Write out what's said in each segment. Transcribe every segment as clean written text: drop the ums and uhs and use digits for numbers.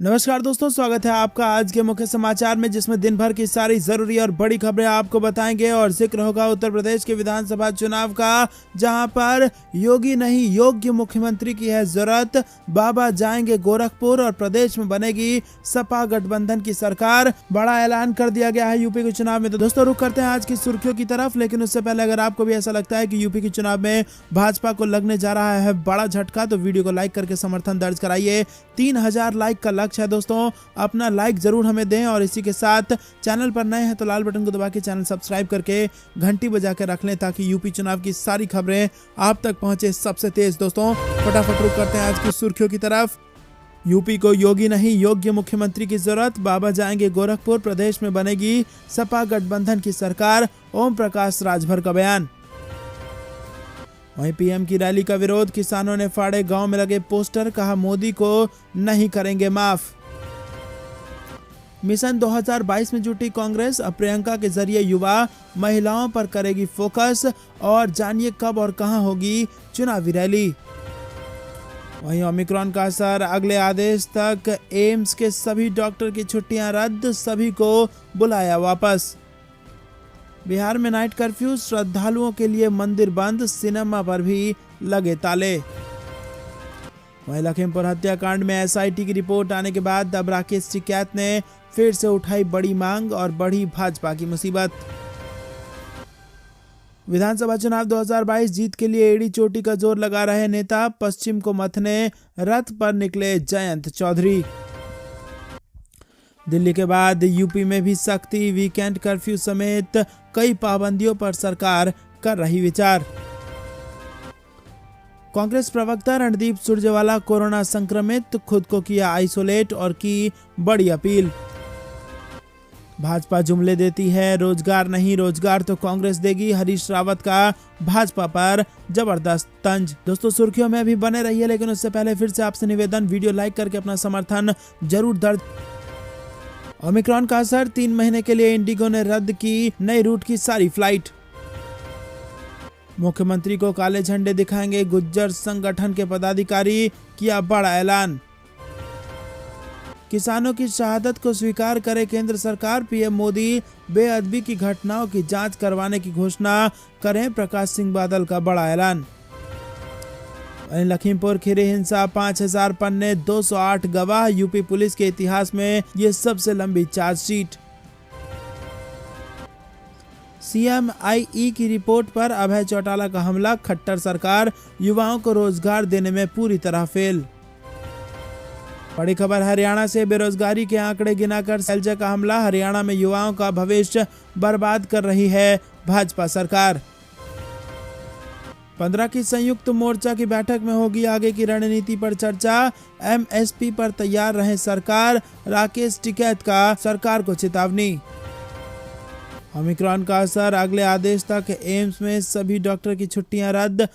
नमस्कार दोस्तों, स्वागत है आपका आज के मुख्य समाचार में, जिसमें दिन भर की सारी जरूरी और बड़ी खबरें आपको बताएंगे। और जिक्र होगा उत्तर प्रदेश के विधानसभा चुनाव का, जहां पर योगी नहीं योग्य मुख्यमंत्री की है जरूरत। बाबा जाएंगे गोरखपुर और प्रदेश में बनेगी सपा गठबंधन की सरकार। बड़ा ऐलान कर दिया गया है यूपी के चुनाव में। तो दोस्तों रुक करते हैं आज की सुर्खियों की तरफ, लेकिन उससे पहले अगर आपको भी ऐसा लगता है कि यूपी के चुनाव में भाजपा को लगने जा रहा है बड़ा झटका, तो वीडियो को लाइक करके समर्थन दर्ज कराइए। 3000 लाइक का लक्ष्य है दोस्तों, अपना लाइक जरूर हमें दें। और इसी के साथ चैनल पर नए हैं तो लाल बटन को दबा के चैनल सब्सक्राइब करके घंटी बजा के रख लें, ताकि यूपी चुनाव की सारी खबरें आप तक पहुंचे सबसे तेज। दोस्तों फटाफट रुक करते हैं आज की सुर्खियों की तरफ। यूपी को योगी नहीं योग्य मुख्यमंत्री की जरूरत, बाबा जाएंगे गोरखपुर, प्रदेश में बनेगी सपा गठबंधन की सरकार, ओम प्रकाश राजभर का बयान। वहीं पीएम की रैली का विरोध, किसानों ने फाड़े गांव में लगे पोस्टर, कहा मोदी को नहीं करेंगे माफ। मिशन 2022 में जुटी कांग्रेस, अब प्रियंका के जरिए युवा महिलाओं पर करेगी फोकस। और जानिए कब और कहां होगी चुनावी रैली। वहीं ओमिक्रॉन का असर, अगले आदेश तक एम्स के सभी डॉक्टर की छुट्टियां रद्द, सभी को बुलाया वापस। बिहार में नाइट कर्फ्यू, श्रद्धालुओं के लिए मंदिर बंद, सिनेमा पर भी लगे ताले। वहीं लखीमपुर हत्याकांड में एसआईटी की रिपोर्ट आने के बाद अब राकेश टिकैत ने फिर से उठाई बड़ी मांग और बढ़ी भाजपा की मुसीबत। विधानसभा चुनाव 2022 जीत के लिए एड़ी चोटी का जोर लगा रहे नेता, पश्चिम को मथने रथ पर निकले जयंत चौधरी। दिल्ली के बाद यूपी में भी सख्ती, वीकेंड कर्फ्यू समेत कई पाबंदियों पर सरकार कर रही विचार। कांग्रेस प्रवक्ता रणदीप सुरजेवाला कोरोना संक्रमित, खुद को किया आइसोलेट और की बड़ी अपील। भाजपा जुमले देती है, रोजगार नहीं रोजगार तो कांग्रेस देगी, हरीश रावत का भाजपा पर जबरदस्त तंज। दोस्तों सुर्खियों में भी बने रहिए, लेकिन उससे पहले फिर से आपसे निवेदन, वीडियो लाइक करके अपना समर्थन जरूर दर्ज। ओमिक्रॉन का असर, 3 महीने के लिए इंडिगो ने रद्द की नई रूट की सारी फ्लाइट। मुख्यमंत्री को काले झंडे दिखाएंगे गुज्जर संगठन के पदाधिकारी, किया बड़ा ऐलान। किसानों की शहादत को स्वीकार करे केंद्र सरकार, पीएम मोदी बेअदबी की घटनाओं की जांच करवाने की घोषणा करें, प्रकाश सिंह बादल का बड़ा ऐलान। लखीमपुर खीरी हिंसा, 5000 पन्ने, 208 गवाह, यूपी पुलिस के इतिहास में ये सबसे लंबी चार्जशीट। सीएमआईई की रिपोर्ट पर अभय चौटाला का हमला, खट्टर सरकार युवाओं को रोजगार देने में पूरी तरह फेल। बड़ी खबर हरियाणा से, बेरोजगारी के आंकड़े गिनाकर सैलजा का हमला, हरियाणा में युवाओं का भविष्य बर्बाद कर रही है भाजपा सरकार। 15 की संयुक्त मोर्चा की बैठक में होगी आगे की रणनीति पर चर्चा, एमएसपी पर तैयार रहे सरकार, राकेश टिकैत का सरकार को चेतावनी। ओमिक्रॉन का असर, अगले आदेश तक एम्स में सभी डॉक्टर की छुट्टियां रद्द।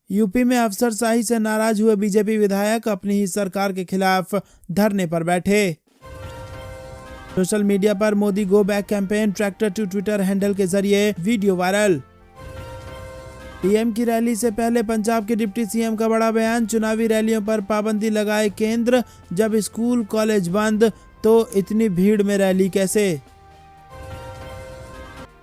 यूपी में अफसरशाही से नाराज हुए बीजेपी विधायक अपनी ही सरकार के खिलाफ धरने पर बैठे। सोशल मीडिया पर Modi go back campaign, tractor to twitter handle के जरिए वीडियो वायरल। पीएम की रैली से पहले पंजाब के डिप्टी सीएम का बड़ा बयान, चुनावी रैलियों पर पाबंदी लगाए केंद्र, जब स्कूल कॉलेज बंद तो इतनी भीड़ में रैली कैसे।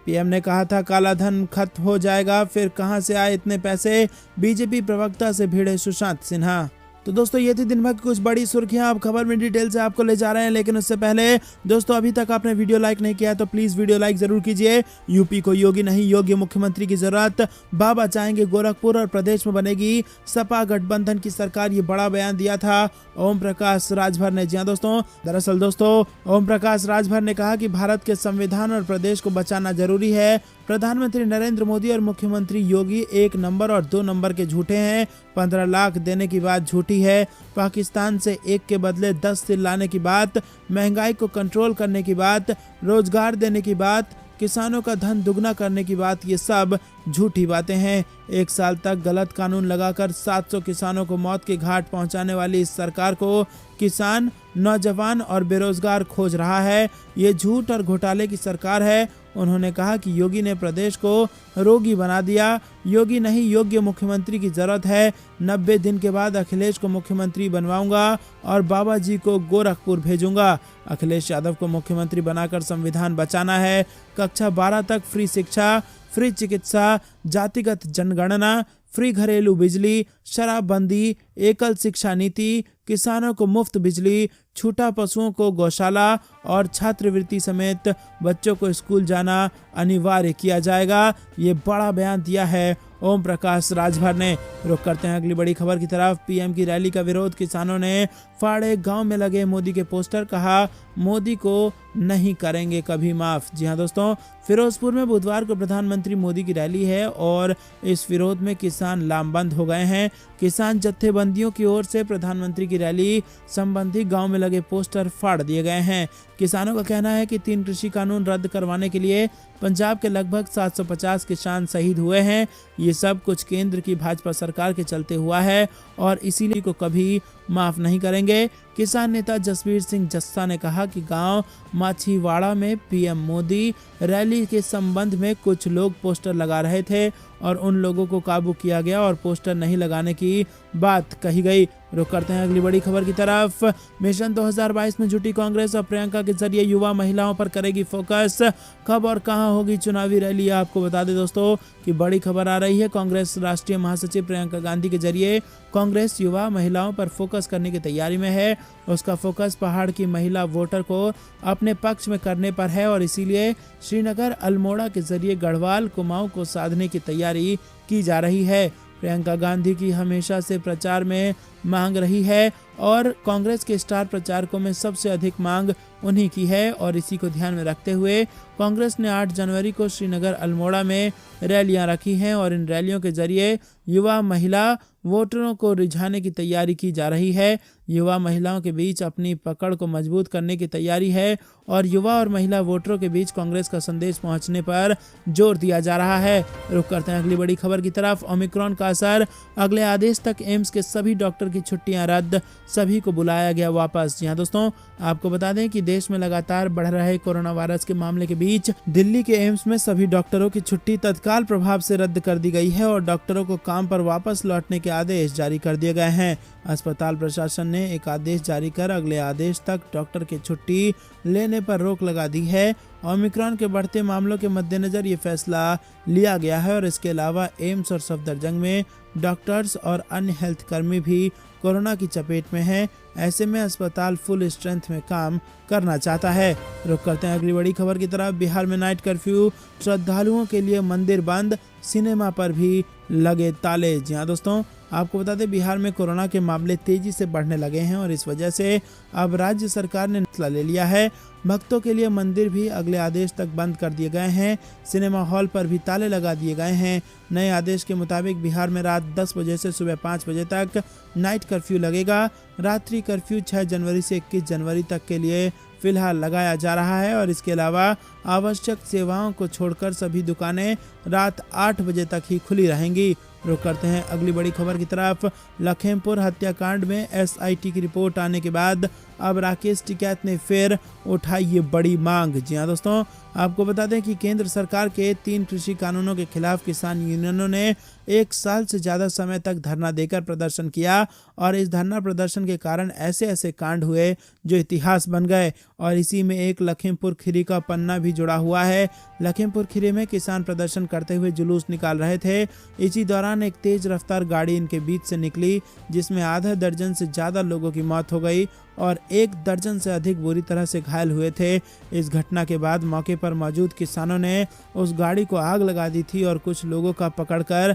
पीएम ने कहा था काला धन खत्म हो जाएगा, फिर कहां से आए इतने पैसे, बीजेपी प्रवक्ता से भिड़े सुशांत सिन्हा। तो दोस्तों ये थी दिन भर की कुछ बड़ी सुर्खियां, अब खबर में डिटेल से आपको ले जा रहे हैं, लेकिन उससे पहले दोस्तों अभी तक आपने वीडियो लाइक नहीं किया तो प्लीज वीडियो लाइक जरूर कीजिए। यूपी को योगी नहीं योग्य मुख्यमंत्री की जरूरत, बाबा जाएंगे गोरखपुर और प्रदेश में बनेगी सपा गठबंधन की सरकार, ये बड़ा बयान दिया था ओम प्रकाश राजभर ने। जी हाँ दोस्तों, दरअसल दोस्तों ओम प्रकाश राजभर ने कहा कि भारत के संविधान और प्रदेश को बचाना जरूरी है। प्रधानमंत्री नरेंद्र मोदी और मुख्यमंत्री योगी 1 नंबर और 2 नंबर के झूठे हैं। 15 लाख देने की बात झूठी है, पाकिस्तान से 1 के बदले 10 लाने की बात, महंगाई को कंट्रोल करने की बात, रोजगार देने की बात, किसानों का धन दुगना करने की बात, ये सब झूठी बातें हैं। 1 साल तक गलत कानून लगाकर 700 किसानों को मौत के घाट पहुंचाने वाली इस सरकार को किसान, नौजवान और बेरोजगार खोज रहा है। ये झूठ और घोटाले की सरकार है। उन्होंने कहा कि योगी ने प्रदेश को रोगी बना दिया। योगी नहीं, योग्य मुख्यमंत्री की जरूरत है। 90 दिन के बाद अखिलेश को मुख्यमंत्री बनवाऊंगा और बाबा जी को गोरखपुर भेजूंगा। अखिलेश यादव को मुख्यमंत्री बनाकर संविधान बचाना है। कक्षा 12 तक फ्री शिक्षा, फ्री चिकित्सा, जातिगत जनगणना, फ्री घरेलू बिजली, शराबबंदी, एकल शिक्षा नीति, किसानों को मुफ्त बिजली, छूटा पशुओं को गौशाला और छात्रवृत्ति समेत बच्चों को स्कूल जाना अनिवार्य किया जाएगा। ये बड़ा बयान दिया है ओम प्रकाश राजभर ने। रुक करते हैं अगली बड़ी खबर की तरफ। पीएम की रैली का विरोध, किसानों ने फाड़े गांव में लगे मोदी के पोस्टर, कहा मोदी को नहीं करेंगे कभी माफ। जी हां दोस्तों, फिरोजपुर में बुधवार को प्रधानमंत्री मोदी की रैली है और इस विरोध में किसान लामबंद हो गए हैं। किसान जत्थेबंदियों की ओर से प्रधानमंत्री की रैली संबंधी गांव में लगे पोस्टर फाड़ दिए गए हैं। किसानों का कहना है कि 3 कृषि कानून रद्द करवाने के लिए पंजाब के लगभग 750 किसान शहीद हुए हैं। ये सब कुछ केंद्र की भाजपा सरकार के चलते हुआ है और इसीलिए को कभी माफ नहीं करेंगे। किसान नेता जसवीर सिंह जस्सा ने कहा कि गांव माछीवाड़ा में पीएम मोदी रैली के संबंध में कुछ लोग पोस्टर लगा रहे थे और उन लोगों को काबू किया गया और पोस्टर नहीं लगाने की बात कही गई। रुक करते हैं अगली बड़ी खबर की तरफ। मिशन 2022 में जुटी कांग्रेस और प्रियंका के जरिए युवा महिलाओं पर करेगी फोकस। कब और कहां होगी चुनावी रैली, आपको बता दें दोस्तों कि बड़ी खबर आ रही है। कांग्रेस राष्ट्रीय महासचिव प्रियंका गांधी के जरिए कांग्रेस युवा महिलाओं पर फोकस करने की तैयारी में है। उसका फोकस पहाड़ की महिला वोटर को अपने पक्ष में करने पर है और इसीलिए श्रीनगर अल्मोड़ा के जरिए गढ़वाल कुमाऊं को साधने की तैयारी की जा रही है। प्रियंका गांधी की हमेशा से प्रचार में मांग रही है और कांग्रेस के स्टार प्रचारकों में सबसे अधिक मांग उन्हीं की है और इसी को ध्यान में रखते हुए कांग्रेस ने 8 जनवरी को श्रीनगर अल्मोड़ा में रैलियां रखी हैं और इन रैलियों के जरिए युवा महिला वोटरों को रिझाने की तैयारी की जा रही है। युवा महिलाओं के बीच अपनी पकड़ को मजबूत करने की तैयारी है और युवा और महिला वोटरों के बीच कांग्रेस का संदेश पहुंचने पर जोर दिया जा रहा है। रुक करते हैं अगली बड़ी खबर की तरफ। ओमिक्रॉन का असर, अगले आदेश तक एम्स के सभी डॉक्टर की छुट्टियां रद्द, सभी को बुलाया गया वापस। जी हां दोस्तों, आपको बता दें कि देश में लगातार बढ़ रहे कोरोना वायरस के मामले के बीच दिल्ली के एम्स में सभी डॉक्टरों की छुट्टी तत्काल प्रभाव से रद्द कर दी गई है और डॉक्टरों को काम पर वापस लौटने के आदेश जारी कर दिए गए हैं। अस्पताल प्रशासन ने एक आदेश जारी कर अगले आदेश तक डॉक्टर की छुट्टी लेने पर रोक लगा दी है। ओमिक्रॉन के बढ़ते मामलों के मद्देनजर ये फैसला लिया गया है और इसके अलावा एम्स और सफदरजंग में डॉक्टर्स और अन्य हेल्थ कर्मी भी कोरोना की चपेट में हैं। ऐसे में अस्पताल फुल स्ट्रेंथ में काम करना चाहता है। रुक करते हैं अगली बड़ी खबर की तरफ। बिहार में नाइट कर्फ्यू, श्रद्धालुओं के लिए मंदिर बंद, सिनेमा पर भी लगे ताले। जी हाँ दोस्तों, आपको बता दें बिहार में कोरोना के मामले तेजी से बढ़ने लगे हैं और इस वजह से अब राज्य सरकार ने फैसला ले लिया है। भक्तों के लिए मंदिर भी अगले आदेश तक बंद कर दिए गए हैं। सिनेमा हॉल पर भी ताले लगा दिए गए हैं। नए आदेश के मुताबिक बिहार में रात 10 बजे से सुबह 5 बजे तक नाइट कर्फ्यू लगेगा। रात्रि कर्फ्यू 6 जनवरी से 21 जनवरी तक के लिए फिलहाल लगाया जा रहा है और इसके अलावा आवश्यक सेवाओं को छोड़कर सभी दुकानें रात 8 बजे तक ही खुली रहेंगी। रुक करते हैं अगली बड़ी खबर की तरफ। लखीमपुर हत्याकांड में एसआईटी की रिपोर्ट आने के बाद अब राकेश टिकैत ने फिर उठाई ये बड़ी मांग। जी हाँ दोस्तों, आपको बता दें कि केंद्र सरकार के 3 कृषि कानूनों के खिलाफ किसान यूनियनों ने 1 साल से ज्यादा समय तक धरना देकर प्रदर्शन किया और इस धरना प्रदर्शन के कारण ऐसे ऐसे कांड हुए जो इतिहास बन गए और इसी में एक लखीमपुर खीरी का पन्ना भी जुड़ा हुआ है। लखीमपुर खीरी में किसान प्रदर्शन करते हुए जुलूस निकाल रहे थे। इसी दौरान एक तेज रफ्तार गाड़ी इनके बीच से निकली जिसमें आधा दर्जन से ज्यादा लोगों की मौत हो गई और 1 दर्जन से अधिक बुरी तरह से घायल हुए थे। इस घटना के बाद मौके पर मौजूद किसानों ने उस गाड़ी को आग लगा दी थी और कुछ लोगों का पकड़कर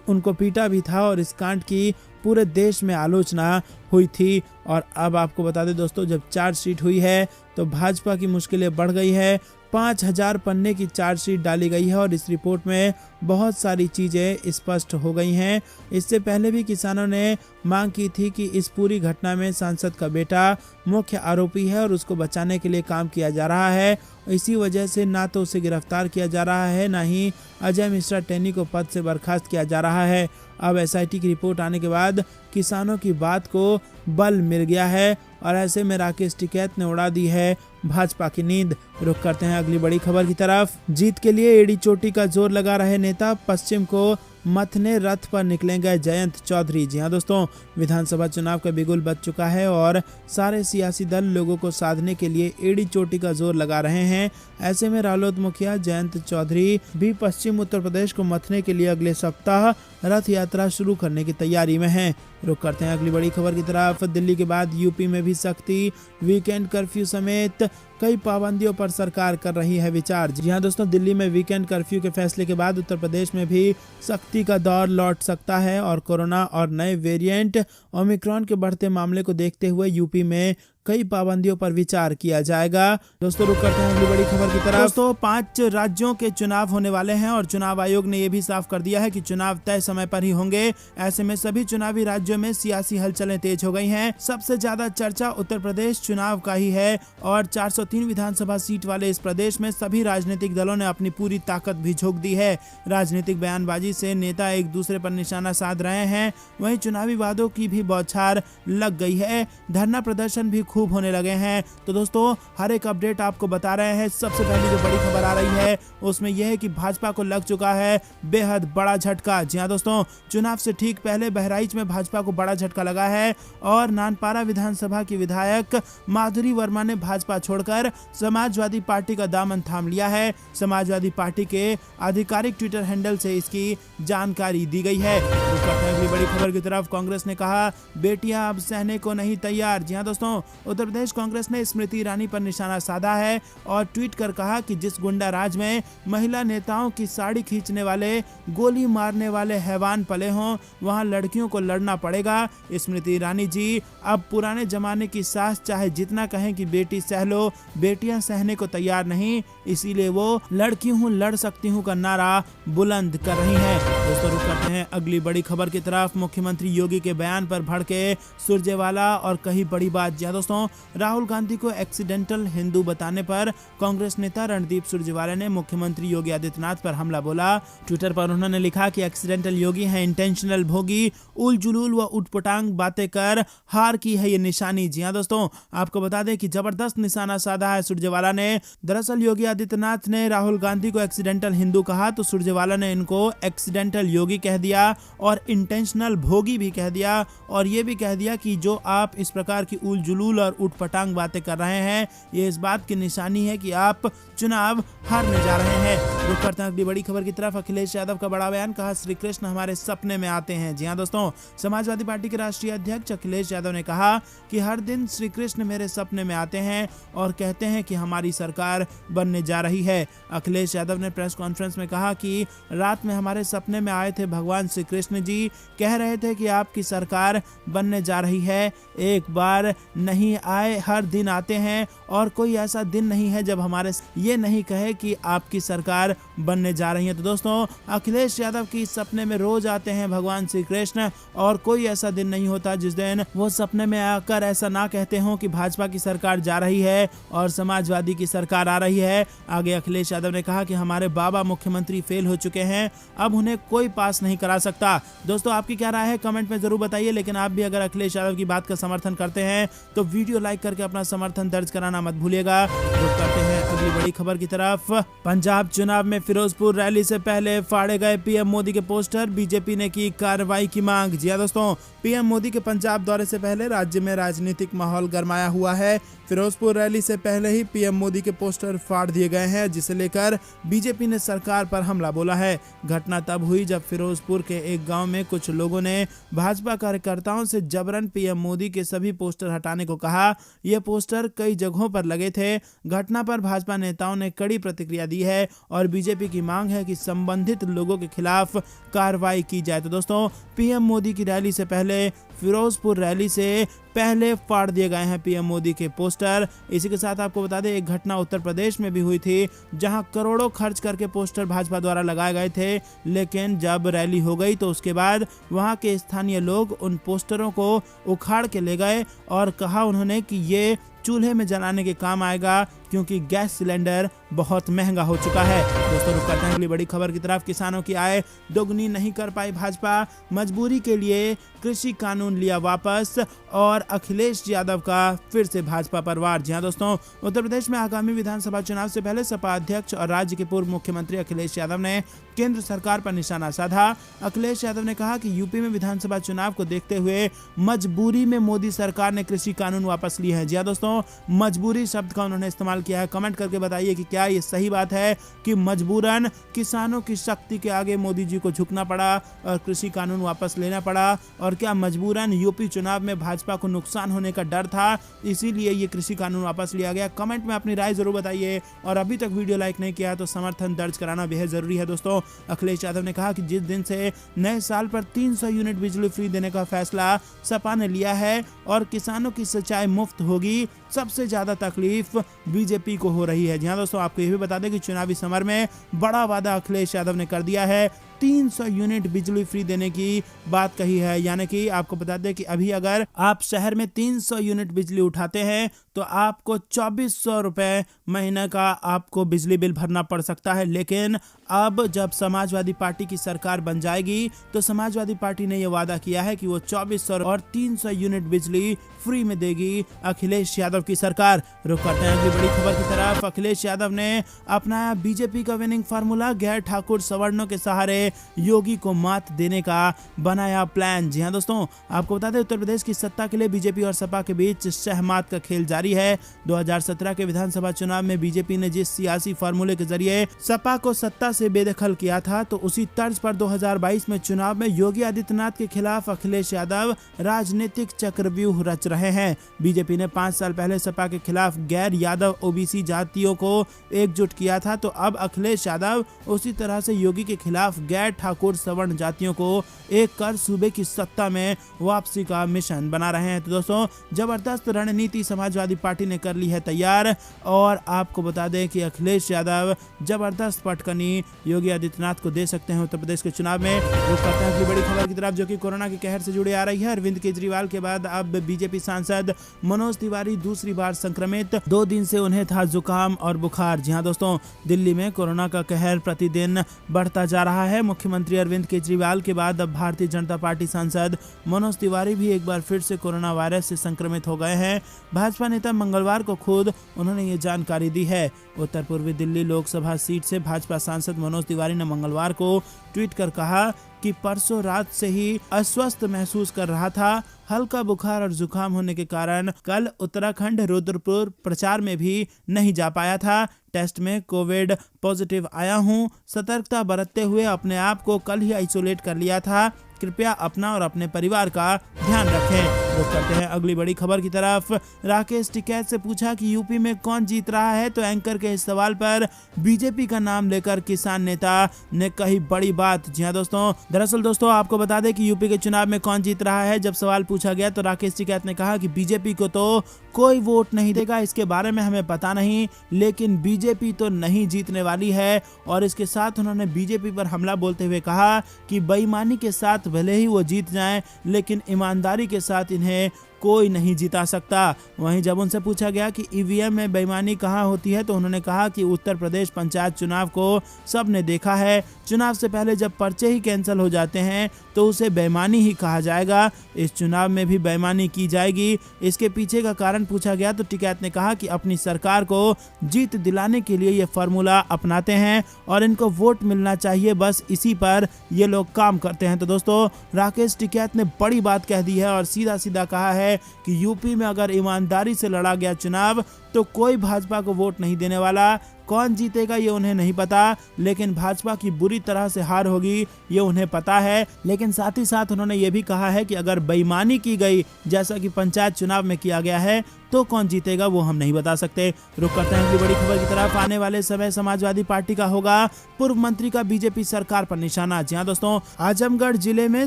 उनको पीटा भी था और इस कांड की पूरे देश में आलोचना हुई थी। और अब आपको बता दें दोस्तों, जब चार्जशीट हुई है तो भाजपा की मुश्किलें बढ़ गई है। 5000 पन्ने की चार्जशीट डाली गई है और इस रिपोर्ट में बहुत सारी चीजें स्पष्ट हो गई हैं। इससे पहले भी किसानों ने मांग की थी कि इस पूरी घटना में सांसद का बेटा मुख्य आरोपी है और उसको बचाने के लिए काम किया जा रहा है। इसी वजह से ना तो उसे गिरफ्तार किया जा रहा है, ना ही अजय मिश्रा टेनी को पद से बर्खास्त किया जा रहा है। अब एसआईटी की रिपोर्ट आने के बाद किसानों की बात को बल मिल गया है और ऐसे में राकेश टिकैत ने उड़ा दी है भाजपा की नींद। रुख करते हैं अगली बड़ी खबर की तरफ। जीत के लिए एड़ी चोटी का जोर लगा रहे नेता, पश्चिम को मथने रथ पर निकलेंगे जयंत चौधरी। जी हां दोस्तों, विधानसभा चुनाव का बिगुल बज चुका है और सारे सियासी दल लोगों को साधने के लिए एड़ी चोटी का जोर लगा रहे हैं। ऐसे में रालोद मुखिया जयंत चौधरी भी पश्चिम उत्तर प्रदेश को मथने के लिए अगले सप्ताह रथ यात्रा शुरू करने की तैयारी में हैं। रुक करते हैं अगली बड़ी खबर की तरफ। दिल्ली के बाद यूपी में भी सख्ती, वीकेंड कर्फ्यू समेत कई पाबंदियों पर सरकार कर रही है विचार। जी हां दोस्तों, दिल्ली में वीकेंड कर्फ्यू के फैसले के बाद उत्तर प्रदेश में भी सख्ती का दौर लौट सकता है और कोरोना और नए वेरिएंट ओमिक्रॉन के बढ़ते मामले को देखते हुए यूपी में कई पाबंदियों पर विचार किया जाएगा। दोस्तों रुक करते हैं अगली बड़ी खबर की तरफ। दोस्तों 5 राज्यों के चुनाव होने वाले हैं और चुनाव आयोग ने यह भी साफ कर दिया है कि चुनाव तय समय पर ही होंगे। ऐसे में सभी चुनावी राज्यों में सियासी हलचलें तेज हो गई हैं। सबसे ज्यादा चर्चा उत्तर प्रदेश चुनाव का ही है और 403 विधानसभा सीट वाले इस प्रदेश में सभी राजनीतिक दलों ने अपनी पूरी ताकत भी झोंक दी है। राजनीतिक बयानबाजी से नेता एक दूसरे पर निशाना साध रहे हैं, वहीं चुनावी वादों की भी बौछार लग गई है। धरना प्रदर्शन भी खूब होने लगे हैं। तो दोस्तों हर एक अपडेट आपको बता रहे हैं। सबसे पहले जो बड़ी खबर आ रही है उसमें यह है कि भाजपा को लग चुका है बेहद बड़ा झटका। जी हां दोस्तों, चुनाव से ठीक पहले बहराइच में भाजपा को बड़ा झटका लगा है और नानपारा विधानसभा की विधायक माधुरी वर्मा ने भाजपा छोड़कर समाजवादी पार्टी का दामन थाम लिया है। समाजवादी पार्टी के आधिकारिक ट्विटर हैंडल से इसकी जानकारी दी गई है। अगली बड़ी खबर की तरफ। कांग्रेस ने कहा बेटियां अब सहने को नहीं तैयार। जी हां दोस्तों, उत्तर प्रदेश कांग्रेस ने स्मृति ईरानी पर निशाना साधा है और ट्वीट कर कहा कि जिस गुंडा राज में महिला नेताओं की साड़ी खींचने वाले, गोली मारने वाले हैवान पले हों, वहां लड़कियों को लड़ना पड़ेगा। स्मृति ईरानी जी अब पुराने जमाने की सास चाहे जितना कहें कि बेटी सह लो, बेटियां सहने को तैयार नहीं, इसीलिए वो लड़की हूं लड़ सकती हूं का नारा बुलंद कर रही है। दोस्तों रुक करते हैं अगली बड़ी खबर की तरफ। मुख्यमंत्री योगी के बयान पर भड़के सुरजेवाला और कही बड़ी बात। जी दोस्तों, राहुल गांधी को एक्सीडेंटल हिंदू बताने पर कांग्रेस नेता रणदीप सुरजेवाला ने मुख्यमंत्री योगी आदित्यनाथ पर हमला बोला। ट्विटर पर उन्होंने लिखा कि एक्सीडेंटल योगी है इंटेंशनल भोगी, उल जुलूल व उटपटांग बातें कर हार की है ये निशानी। जी हां दोस्तों, आपको बता दें कि जबरदस्त निशाना साधा है सुरजेवाला ने। दरअसल योगी आदित्यनाथ ने राहुल गांधी को एक्सीडेंटल हिंदू कहा तो सुरजेवाला ने इनको एक्सीडेंटल योगी कह दिया और इंटेंशनल भोगी भी कह दिया और ये भी कह दिया कि जो आप इस प्रकार की उल जुलूल और उटपटांग बातें कर रहे हैं ये इस बात की निशानी है कि आप चुनाव हारने जा रहे हैं। रुक करते हैं अगली बड़ी खबर की तरफ। अखिलेश यादव का बड़ा बयान, कहा श्री कृष्ण हमारे सपने में आते हैं। जी हां दोस्तों, समाजवादी पार्टी के राष्ट्रीय अध्यक्ष अखिलेश यादव ने कहा कि हर दिन श्री कृष्ण मेरे सपने में आते हैं और कहते हैं कि हमारी सरकार बनने जा रही है। अखिलेश यादव ने प्रेस कॉन्फ्रेंस में कहा कि रात में हमारे सपने में आए थे भगवान श्री कृष्ण जी, कह रहे थे कि आपकी सरकार बनने जा रही है। एक बार नहीं आए, हर दिन आते हैं और कोई ऐसा दिन नहीं है जब हमारे ये नहीं कहे कि आपकी सरकार बनने जा रही है। तो दोस्तों, अखिलेश यादव की सपने में रोज आते हैं भगवान श्री कृष्ण और कोई ऐसा दिन नहीं होता जिस दिन वो सपने में आकर ऐसा ना कहते हो कि भाजपा की सरकार जा रही है और समाजवादी की सरकार आ रही है। आगे अखिलेश यादव ने कहा कि हमारे बाबा मुख्यमंत्री फेल हो चुके हैं, अब उन्हें कोई पास नहीं करा सकता। दोस्तों आपकी क्या राय है कमेंट में जरूर बताइए, लेकिन आप भी अगर अखिलेश यादव की बात का समर्थन करते हैं तो वीडियो लाइक करके अपना समर्थन दर्ज कराना मत भूलिएगा। रुक करते हैं अगली बड़ी खबर की तरफ। पंजाब चुनाव में फिरोजपुर रैली से पहले फाड़े गए पीएम मोदी के पोस्टर, बीजेपी ने की कार्रवाई की मांग। जी दोस्तों, पीएम मोदी के पंजाब दौरे से पहले राज्य में राजनीतिक माहौल गरमाया हुआ है। फिरोजपुर रैली से पहले ही पीएम मोदी के पोस्टर फाड़ दिए गए हैं, जिसे लेकर बीजेपी ने सरकार पर हमला बोला है। घटना तब हुई जब फिरोजपुर के एक गांव में कुछ लोगों ने भाजपा कार्यकर्ताओं से जबरन पीएम मोदी के सभी पोस्टर हटाने को कहा। ये पोस्टर कई जगहों पर लगे थे। घटना पर भाजपा नेताओं ने कड़ी प्रतिक्रिया दी है और बीजेपी की मांग है कि संबंधित लोगों के खिलाफ कार्रवाई की जाए। तो दोस्तों, पीएम मोदी की रैली से पहले फिरोजपुर रैली से पहले फाड़ दिए गए हैं पीएम मोदी के पोस्टर। इसी के साथ आपको बता दें एक घटना उत्तर प्रदेश में भी हुई थी, जहां करोड़ों खर्च करके पोस्टर भाजपा द्वारा लगाए गए थे, लेकिन जब रैली हो गई तो उसके बाद वहां के स्थानीय लोग उन पोस्टरों को उखाड़ के ले गए और कहा उन्होंने कि ये चूल्हे में जलाने के काम आएगा, क्योंकि गैस सिलेंडर बहुत महंगा हो चुका है। दोस्तों रुक करते हैं अगली बड़ी खबर की तरफ। किसानों की आय दोगुनी नहीं कर पाई भाजपा, मजबूरी के लिए कृषि कानून लिया वापस और अखिलेश यादव का फिर से भाजपा पर वार। जी हां दोस्तों, उत्तर प्रदेश में आगामी विधानसभा चुनाव से पहले सपा अध्यक्ष और राज्य के पूर्व मुख्यमंत्री अखिलेश यादव ने केंद्र सरकार पर निशाना साधा। अखिलेश यादव ने कहा कि यूपी में विधानसभा चुनाव को देखते हुए मजबूरी में मोदी सरकार ने कृषि कानून वापस लिए हैं। जी हां दोस्तों, मजबूरी शब्द का उन्होंने इस्तेमाल किया है। कमेंट करके बताइए कि क्या ये सही बात है कि मजबूरन किसानों की शक्ति के आगे मोदी जी को झुकना पड़ा और कृषि कानून वापस लेना पड़ा, और क्या मजबूरन यूपी चुनाव में भाजपा को नुकसान होने का डर था इसीलिए ये कृषि कानून वापस लिया गया। कमेंट में अपनी राय जरूर बताइए और अभी तक वीडियो लाइक नहीं किया तो समर्थन दर्ज कराना बेहद जरूरी है। दोस्तों अखिलेश यादव ने कहा कि जिस दिन से नए साल पर 300 यूनिट बिजली फ्री देने का फैसला सपा ने लिया है और किसानों की सिंचाई मुफ्त होगी, सबसे ज्यादा तकलीफ बीजेपी को हो रही है। जी हां दोस्तों, आपको यह भी बता दें कि चुनावी समर में बड़ा वादा अखिलेश यादव ने कर दिया है। 300 यूनिट बिजली फ्री देने की बात कही है, यानी कि आपको बता दें कि अभी अगर आप शहर में 300 यूनिट बिजली उठाते हैं तो आपको 2400 रुपए महीने का आपको बिजली बिल भरना पड़ सकता है। लेकिन अब जब समाजवादी पार्टी की सरकार बन जाएगी तो समाजवादी पार्टी ने यह वादा किया है कि वो 2400 और 300 यूनिट बिजली फ्री में देगी अखिलेश यादव की सरकार। रुक करते हैं अगली बड़ी खबर की तरफ। अखिलेश यादव ने अपनाया बीजेपी का विनिंग फार्मूला, गैर ठाकुर सवर्णों के सहारे योगी को मात देने का बनाया प्लान। जी हां दोस्तों, आपको बता दें उत्तर प्रदेश की सत्ता के लिए बीजेपी और सपा के बीच शहमात का खेल जारी है। 2017 के विधानसभा चुनाव में बीजेपी ने जिस सियासी फार्मूले के जरिए सपा को सत्ता से बेदखल किया था, तो उसी तर्ज पर 2022 में चुनाव में योगी आदित्यनाथ के खिलाफ अखिलेश यादव राजनीतिक चक्रव्यूह रच रहे हैं। बीजेपी ने 5 साल पहले सपा के खिलाफ गैर यादव ओबीसी जातियों को एकजुट किया था, तो अब अखिलेश यादव उसी तरह से योगी के खिलाफ गैर ठाकुर सवर्ण जातियों को एक कर सूबे की सत्ता में वापसी का मिशन बना रहे हैं। तो दोस्तों जबरदस्त रणनीति समाजवादी पार्टी ने कर ली है तैयार, और आपको बता दें कि अखिलेश यादव जबरदस्त पटकनी योगी आदित्यनाथ को दे सकते हैं उत्तर प्रदेश के चुनाव में। रुक करते हैं बड़ी खबर की तरफ जो कि कोरोना के कहर से जुड़ी आ रही है। अरविंद केजरीवाल के बाद अब बीजेपी सांसद मनोज तिवारी दूसरी बार संक्रमित, 2 दिन से उन्हें था जुकाम और बुखार। जी हां दोस्तों, दिल्ली में कोरोना का कहर प्रतिदिन बढ़ता जा रहा है। मुख्यमंत्री अरविंद केजरीवाल के बाद अब भारतीय जनता पार्टी सांसद मनोज तिवारी भी एक बार फिर से कोरोना वायरस से संक्रमित हो गए हैं। भाजपा नेता मंगलवार को खुद उन्होंने ये जानकारी दी है। उत्तर पूर्वी दिल्ली लोकसभा सीट से भाजपा सांसद मनोज तिवारी ने मंगलवार को ट्वीट कर कहा कि परसों रात से ही अस्वस्थ महसूस कर रहा था। हल्का बुखार और जुकाम होने के कारण कल उत्तराखंड रुद्रपुर प्रचार में भी नहीं जा पाया था। टेस्ट में कोविड पॉजिटिव आया हूं। सतर्कता बरतते हुए अपने आप को कल ही आइसोलेट कर लिया था। कृपया अपना और अपने परिवार का ध्यान रखें। रुक करते हैं अगली बड़ी खबर की तरफ। राकेश टिकैत से पूछा कि यूपी में कौन जीत रहा है, तो एंकर के इस सवाल पर बीजेपी का नाम लेकर किसान नेता ने कही बड़ी बात। जी हां दोस्तों, दरअसल दोस्तों आपको बता दें कि यूपी के चुनाव में कौन जीत रहा है जब सवाल पूछा गया तो राकेश टिकैत ने कहा कि बीजेपी को तो कोई वोट नहीं देगा, इसके बारे में हमें पता नहीं, लेकिन बीजेपी तो नहीं जीतने वाली है। और इसके साथ उन्होंने बीजेपी पर हमला बोलते हुए कहा कि बेईमानी के साथ भले ही वो जीत जाएं, लेकिन ईमानदारी के साथ इन्हें कोई नहीं जिता सकता। वहीं जब उनसे पूछा गया कि ईवीएम में बेईमानी कहां होती है, तो उन्होंने कहा कि उत्तर प्रदेश पंचायत चुनाव को सबने देखा है। चुनाव से पहले जब पर्चे ही कैंसिल हो जाते हैं तो उसे बेईमानी ही कहा जाएगा। इस चुनाव में भी बेईमानी की जाएगी। इसके पीछे का कारण पूछा गया तो टिकैत ने कहा कि अपनी सरकार को जीत दिलाने के लिए ये फार्मूला अपनाते हैं और इनको वोट मिलना चाहिए, बस इसी पर ये लोग काम करते हैं। तो दोस्तों राकेश टिकैत ने बड़ी बात कह दी है और सीधा सीधा कहा है कि यूपी में अगर ईमानदारी से लड़ा गया चुनाव तो कोई भाजपा को वोट नहीं देने वाला। कौन जीतेगा ये उन्हें नहीं पता, लेकिन भाजपा की बुरी तरह से हार होगी ये उन्हें पता है। लेकिन साथ ही साथ उन्होंने ये भी कहा है कि अगर बेईमानी की गई जैसा कि पंचायत चुनाव में किया गया है तो कौन जीतेगा वो हम नहीं बता सकते। रुक करते हैं अगली बड़ी खबर की तरफ। आने वाले समय समाजवादी पार्टी का होगा पूर्व मंत्री का बीजेपी सरकार पर निशाना। जी हां दोस्तों, आजमगढ़ जिले में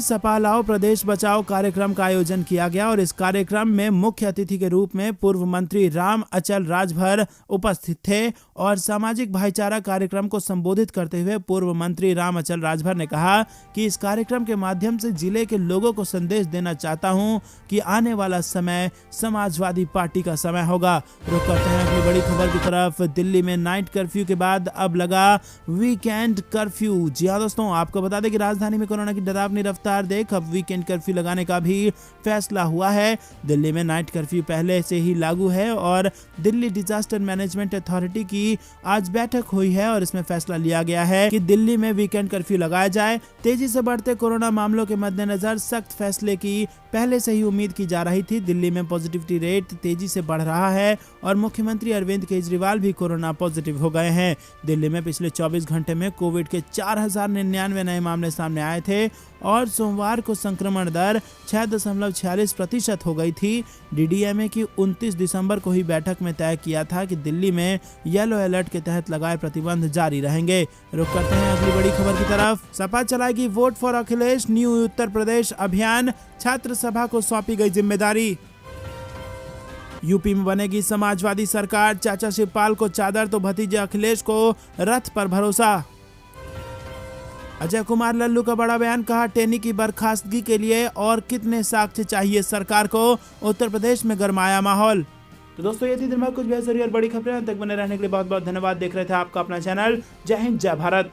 सपा लाओ प्रदेश बचाओ कार्यक्रम का आयोजन किया गया और इस कार्यक्रम में मुख्य अतिथि के रूप में पूर्व मंत्री राम अचल राजभर उपस्थित थे। और सामाजिक भाईचारा कार्यक्रम को संबोधित करते हुए पूर्व मंत्री राम अचल राजभर ने कहा कि इस कार्यक्रम के माध्यम से जिले के लोगों को संदेश देना चाहता हूं कि आने वाला समय समाजवादी पार्टी पार्टी का समय होगा। रुक करते हैं अगली बड़ी खबर की तरफ। दिल्ली में नाइट कर्फ्यू के बाद अब लगा वीकेंड कर्फ्यू। जी हाँ दोस्तों, आपको बता दें कि राजधानी में कोरोना की डरावनी रफ्तार देख अब वीकेंड कर्फ्यू लगाने का भी फैसला हुआ है। दिल्ली में नाइट कर्फ्यू पहले से ही लागू है और दिल्ली डिजास्टर मैनेजमेंट अथॉरिटी की आज बैठक हुई है और इसमें फैसला लिया गया है कि दिल्ली में वीकेंड कर्फ्यू लगाया जाए। तेजी से बढ़ते कोरोना मामलों के मद्देनजर सख्त फैसले की पहले से ही उम्मीद की जा रही थी। दिल्ली में पॉजिटिविटी रेट तेजी से बढ़ रहा है और मुख्यमंत्री अरविंद केजरीवाल भी कोरोना पॉजिटिव हो गए हैं। दिल्ली में पिछले 24 घंटे में कोविड के 4099 नए मामले सामने आए थे और सोमवार को संक्रमण दर 6.46% हो गई थी। डीडीएमए की 29 दिसंबर को ही बैठक में तय किया था कि दिल्ली में येलो अलर्ट के तहत लगाए प्रतिबंध जारी रहेंगे। रुक करते हैं अगली बड़ी खबर की तरफ। सपा चलाएगी vote for Akhilesh new Uttar Pradesh अभियान, छात्र सभा को सौंपी गई जिम्मेदारी। यूपी में बनेगी समाजवादी सरकार, चाचा शिवपाल को चादर तो भतीजे अखिलेश को रथ पर भरोसा। अजय कुमार लल्लू का बड़ा बयान, कहा टेनी की बर्खास्तगी के लिए और कितने साक्ष्य चाहिए सरकार को। उत्तर प्रदेश में गरमाया माहौल। तो दोस्तों ये थी दिन भर कुछ बेहतरीन और बड़ी खबरें। तक बने रहने के लिए बहुत बहुत धन्यवाद। देख रहे थे आपका अपना चैनल जय हिंद जय भारत।